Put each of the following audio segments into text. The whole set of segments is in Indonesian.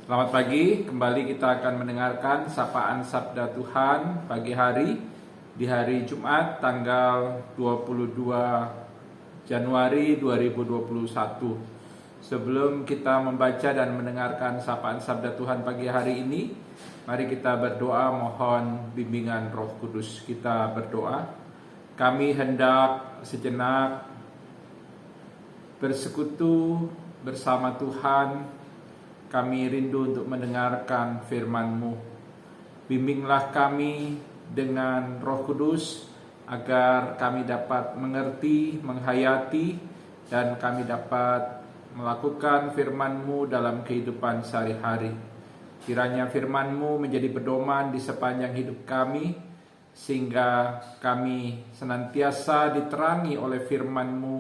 Selamat pagi, kembali kita akan mendengarkan sapaan Sabda Tuhan pagi hari di hari Jumat tanggal 22 Januari 2021. Sebelum kita membaca dan mendengarkan sapaan Sabda Tuhan pagi hari ini, mari kita berdoa mohon bimbingan Roh Kudus. Kita berdoa. Kami hendak sejenak bersekutu bersama Tuhan. Kami rindu untuk mendengarkan firman-Mu. Bimbinglah kami dengan Roh Kudus agar kami dapat mengerti, menghayati, dan kami dapat melakukan firman-Mu dalam kehidupan sehari-hari. Kiranya firman-Mu menjadi pedoman di sepanjang hidup kami, sehingga kami senantiasa diterangi oleh firman-Mu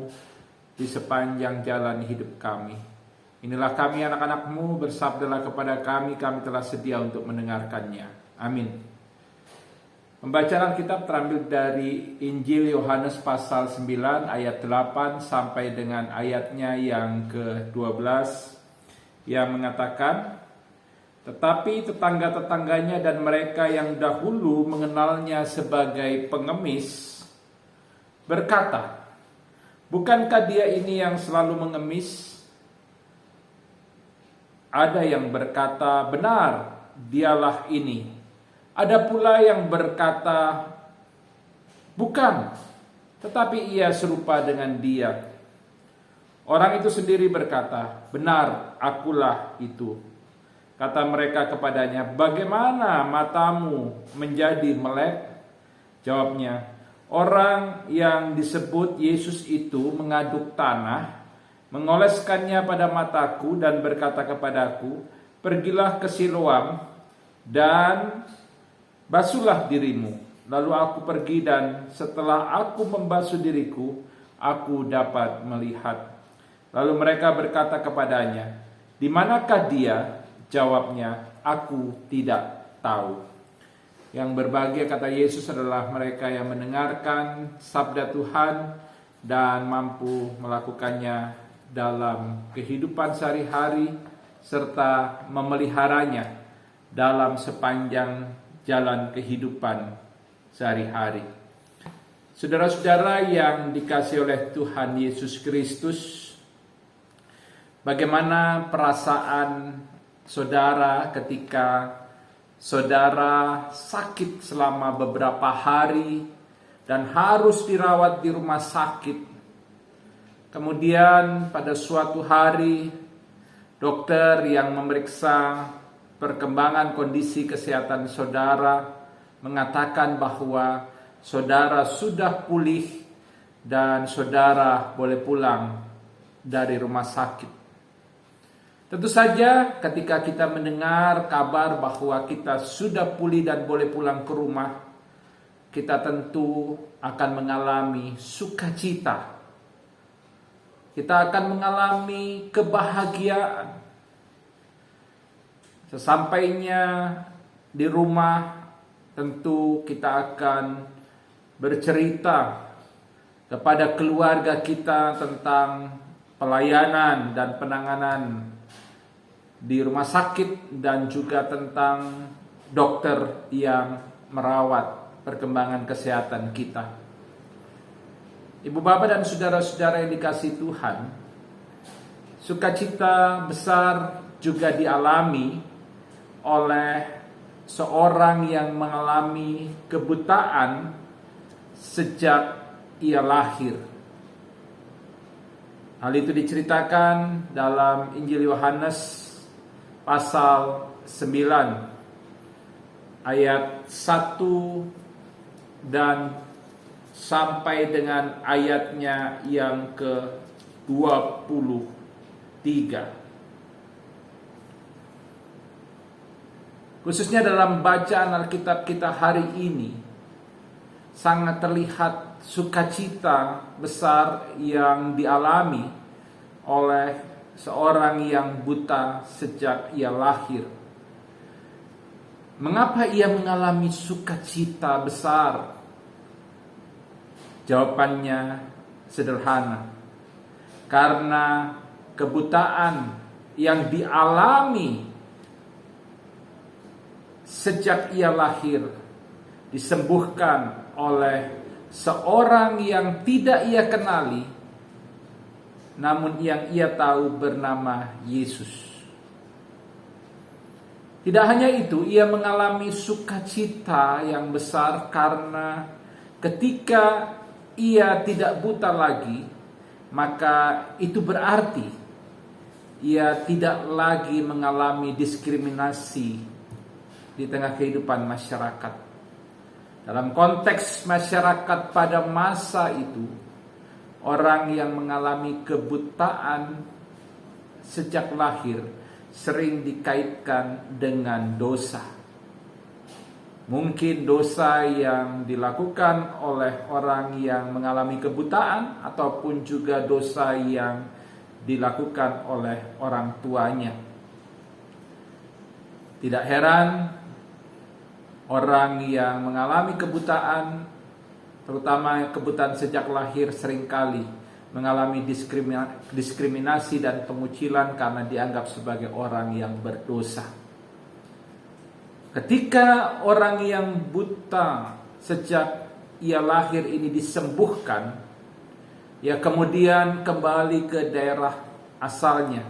di sepanjang jalan hidup kami. Inilah kami anak-anak-Mu, bersabdalah kepada kami, kami telah sedia untuk mendengarkannya. Amin. Pembacaan Alkitab terambil dari Injil Yohanes pasal 9 ayat 8 sampai dengan ayatnya yang ke-12 yang mengatakan, tetapi tetangga-tetangganya dan mereka yang dahulu mengenalnya sebagai pengemis berkata, bukankah dia ini yang selalu mengemis? Ada yang berkata, benar, dialah ini. Ada pula yang berkata, bukan, tetapi ia serupa dengan dia. Orang itu sendiri berkata, benar, akulah itu. Kata mereka kepadanya, bagaimana matamu menjadi melek? Jawabnya, orang yang disebut Yesus itu mengaduk tanah, mengoleskannya pada mataku dan berkata kepadaku, pergilah ke Siloam dan basuhlah dirimu. Lalu aku pergi dan setelah aku membasuh diriku, aku dapat melihat. Lalu mereka berkata kepadanya, di manakah dia? Jawabnya, aku tidak tahu. Yang berbahagia, kata Yesus, adalah mereka yang mendengarkan sabda Tuhan dan mampu melakukannya dalam kehidupan sehari-hari serta memeliharanya dalam sepanjang jalan kehidupan sehari-hari. Saudara-saudara yang dikasihi oleh Tuhan Yesus Kristus, bagaimana perasaan saudara ketika saudara sakit selama beberapa hari dan harus dirawat di rumah sakit? Kemudian pada suatu hari, dokter yang memeriksa perkembangan kondisi kesehatan saudara mengatakan bahwa saudara sudah pulih dan saudara boleh pulang dari rumah sakit. Tentu saja ketika kita mendengar kabar bahwa kita sudah pulih dan boleh pulang ke rumah, kita tentu akan mengalami sukacita. Kita akan mengalami kebahagiaan. Sesampainya di rumah, tentu kita akan bercerita kepada keluarga kita tentang pelayanan dan penanganan di rumah sakit dan juga tentang dokter yang merawat perkembangan kesehatan kita. Ibu bapak dan saudara-saudara yang dikasihi Tuhan, sukacita besar juga dialami oleh seorang yang mengalami kebutaan sejak ia lahir. Hal itu diceritakan dalam Injil Yohanes pasal 9 ayat 1 dan sampai dengan ayatnya yang ke-23. Khususnya dalam bacaan Alkitab kita hari ini, sangat terlihat sukacita besar yang dialami oleh seorang yang buta sejak ia lahir. Mengapa ia mengalami sukacita besar? Jawabannya sederhana. Karena kebutaan yang dialami sejak ia lahir disembuhkan oleh seorang yang tidak ia kenali, namun yang ia tahu bernama Yesus. Tidak hanya itu, ia mengalami sukacita yang besar karena ketika ia tidak buta lagi, maka itu berarti ia tidak lagi mengalami diskriminasi di tengah kehidupan masyarakat. Dalam konteks masyarakat pada masa itu, orang yang mengalami kebutaan sejak lahir sering dikaitkan dengan dosa. Mungkin dosa yang dilakukan oleh orang yang mengalami kebutaan, ataupun juga dosa yang dilakukan oleh orang tuanya. Tidak heran orang yang mengalami kebutaan, terutama kebutaan sejak lahir, seringkali mengalami diskriminasi dan pengucilan karena dianggap sebagai orang yang berdosa. Ketika orang yang buta sejak ia lahir ini disembuhkan, ia kemudian kembali ke daerah asalnya.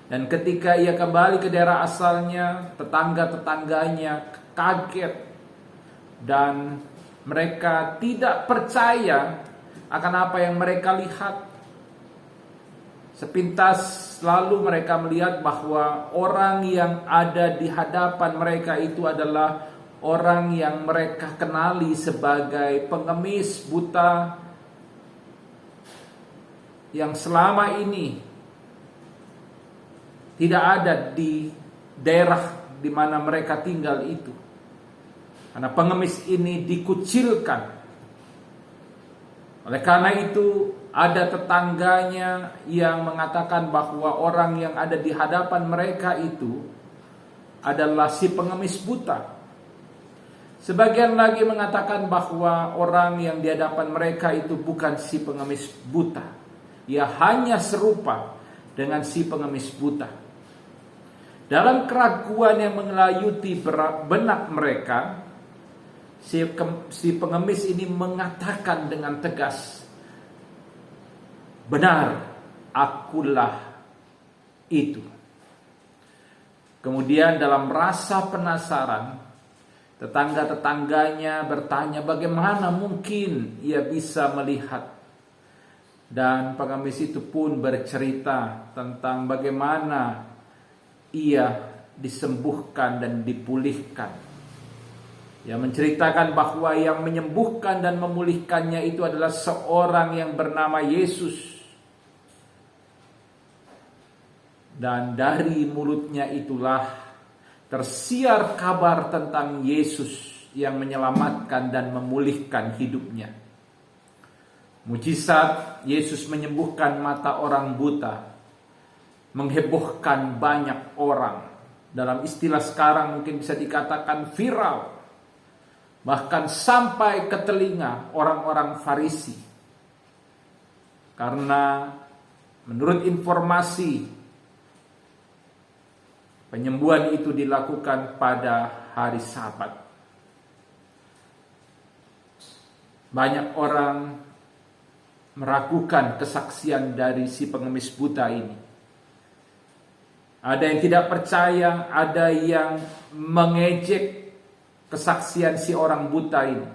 Dan ketika ia kembali ke daerah asalnya, tetangga-tetangganya kaget dan mereka tidak percaya akan apa yang mereka lihat. Sepintas lalu mereka melihat bahwa orang yang ada di hadapan mereka itu adalah orang yang mereka kenali sebagai pengemis buta yang selama ini tidak ada di daerah di mana mereka tinggal itu. Karena pengemis ini dikucilkan. Oleh karena itu, ada tetangganya yang mengatakan bahwa orang yang ada di hadapan mereka itu adalah si pengemis buta. Sebagian lagi mengatakan bahwa orang yang di hadapan mereka itu bukan si pengemis buta. Ia hanya serupa dengan si pengemis buta. Dalam keraguan yang mengelayuti benak mereka, si pengemis ini mengatakan dengan tegas, "Benar, akulah itu." Kemudian dalam rasa penasaran, tetangga-tetangganya bertanya bagaimana mungkin ia bisa melihat. Dan pengemis itu pun bercerita tentang bagaimana ia disembuhkan dan dipulihkan. Ia menceritakan bahwa yang menyembuhkan dan memulihkannya itu adalah seorang yang bernama Yesus. Dan dari mulutnya itulah tersiar kabar tentang Yesus yang menyelamatkan dan memulihkan hidupnya. Mujizat Yesus menyembuhkan mata orang buta menghebohkan banyak orang. Dalam istilah sekarang mungkin bisa dikatakan viral. Bahkan sampai ke telinga orang-orang Farisi. Karena menurut informasi, penyembuhan itu dilakukan pada hari Sabat. Banyak orang meragukan kesaksian dari si pengemis buta ini. Ada yang tidak percaya, ada yang mengejek kesaksian si orang buta ini,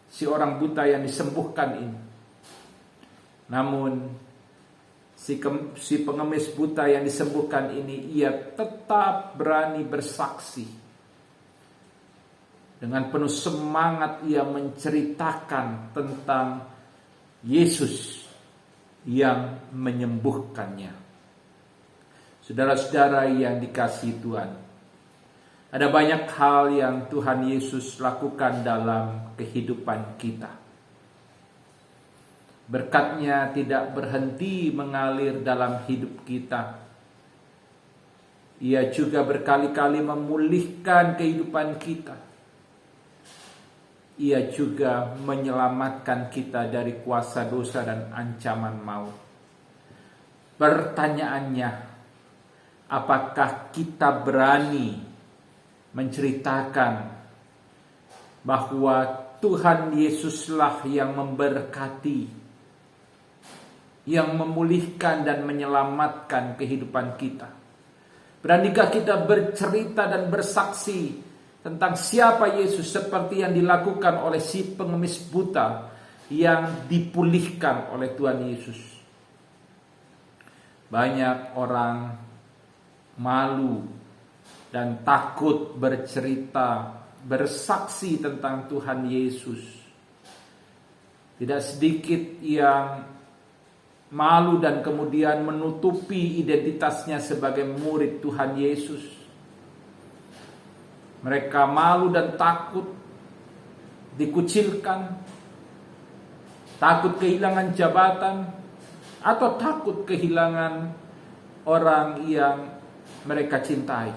si orang buta yang disembuhkan ini. Namun si pengemis buta yang disembuhkan ini, ia tetap berani bersaksi. Dengan penuh semangat ia menceritakan tentang Yesus yang menyembuhkannya. Saudara-saudara yang dikasihi Tuhan, ada banyak hal yang Tuhan Yesus lakukan dalam kehidupan kita. Berkat-Nya tidak berhenti mengalir dalam hidup kita. Ia juga berkali-kali memulihkan kehidupan kita. Ia juga menyelamatkan kita dari kuasa dosa dan ancaman maut. Pertanyaannya, apakah kita berani menceritakan bahwa Tuhan Yesuslah yang memberkati, yang memulihkan dan menyelamatkan kehidupan kita. Beranikah kita bercerita dan bersaksi tentang siapa Yesus seperti yang dilakukan oleh si pengemis buta yang dipulihkan oleh Tuhan Yesus. Banyak orang malu dan takut bercerita, bersaksi tentang Tuhan Yesus. Tidak sedikit yang malu dan kemudian menutupi identitasnya sebagai murid Tuhan Yesus. Mereka malu dan takut dikucilkan, takut kehilangan jabatan, atau takut kehilangan orang yang mereka cintai.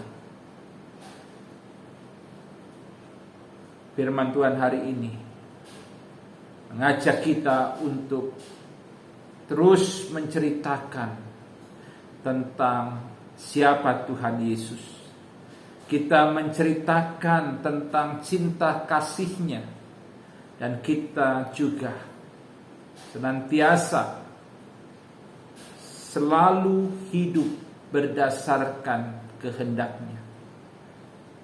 Firman Tuhan hari ini mengajak kita untuk terus menceritakan tentang siapa Tuhan Yesus. Kita menceritakan tentang cinta kasih-Nya, dan kita juga senantiasa selalu hidup berdasarkan kehendak-Nya.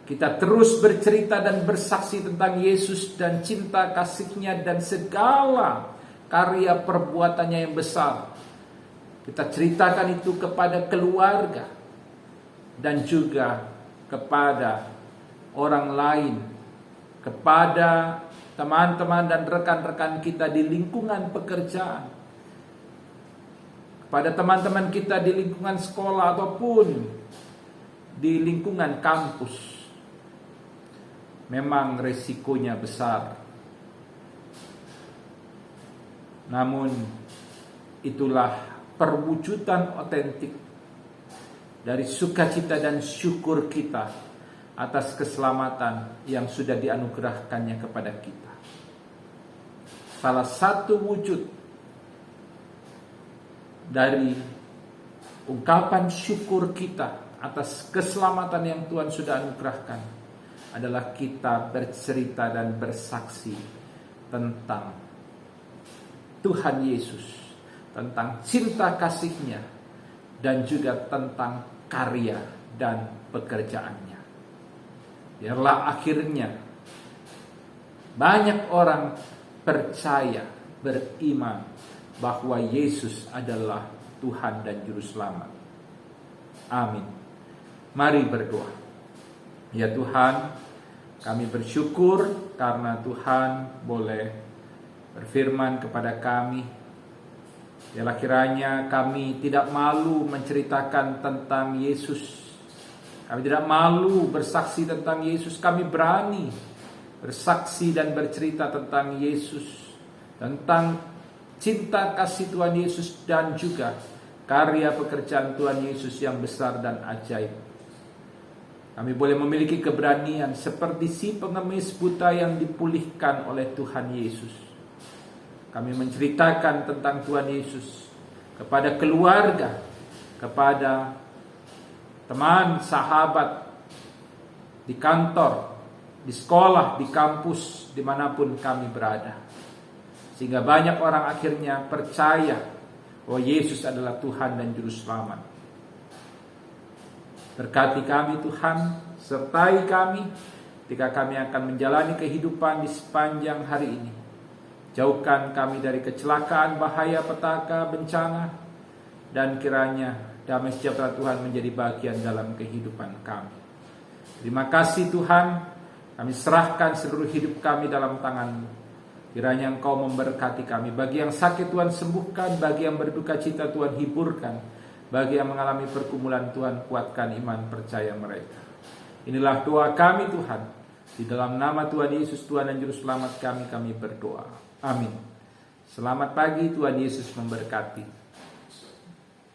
Kita terus bercerita dan bersaksi tentang Yesus dan cinta kasih-Nya dan segala karya perbuatannya yang besar. Kita ceritakan itu kepada keluarga dan juga kepada orang lain, kepada teman-teman dan rekan-rekan kita di lingkungan pekerjaan, kepada teman-teman kita di lingkungan sekolah ataupun di lingkungan kampus. Memang resikonya besar, namun itulah perwujudan otentik dari sukacita dan syukur kita atas keselamatan yang sudah dianugerahkannya kepada kita. Salah satu wujud dari ungkapan syukur kita atas keselamatan yang Tuhan sudah anugerahkan adalah kita bercerita dan bersaksi tentang Tuhan Yesus, tentang cinta kasih-Nya, dan juga tentang karya dan pekerjaan-Nya. Biarlah akhirnya banyak orang percaya, beriman bahwa Yesus adalah Tuhan dan Juru Selamat. Amin. Mari berdoa. Ya Tuhan, kami bersyukur karena Tuhan boleh berfirman kepada kami. Biarlah kiranya kami tidak malu menceritakan tentang Yesus. Kami tidak malu bersaksi tentang Yesus. Kami berani bersaksi dan bercerita tentang Yesus, tentang cinta kasih Tuhan Yesus dan juga karya pekerjaan Tuhan Yesus yang besar dan ajaib. Kami boleh memiliki keberanian seperti si pengemis buta yang dipulihkan oleh Tuhan Yesus. Kami menceritakan tentang Tuhan Yesus kepada keluarga, kepada teman, sahabat, di kantor, di sekolah, di kampus, dimanapun kami berada. Sehingga banyak orang akhirnya percaya bahwa Yesus adalah Tuhan dan Juru Selamat. Berkati kami Tuhan, sertai kami ketika kami akan menjalani kehidupan di sepanjang hari ini. Jauhkan kami dari kecelakaan, bahaya, petaka, bencana, dan kiranya damai sejahtera Tuhan menjadi bagian dalam kehidupan kami. Terima kasih Tuhan, kami serahkan seluruh hidup kami dalam tangan-Mu. Kiranya Engkau memberkati kami. Bagi yang sakit Tuhan sembuhkan, bagi yang berduka cita Tuhan hiburkan, bagi yang mengalami pergumulan Tuhan kuatkan iman percaya mereka. Inilah doa kami Tuhan. Di dalam nama Tuhan Yesus, Tuhan dan Juru Selamat kami berdoa. Amin. Selamat pagi, Tuhan Yesus memberkati.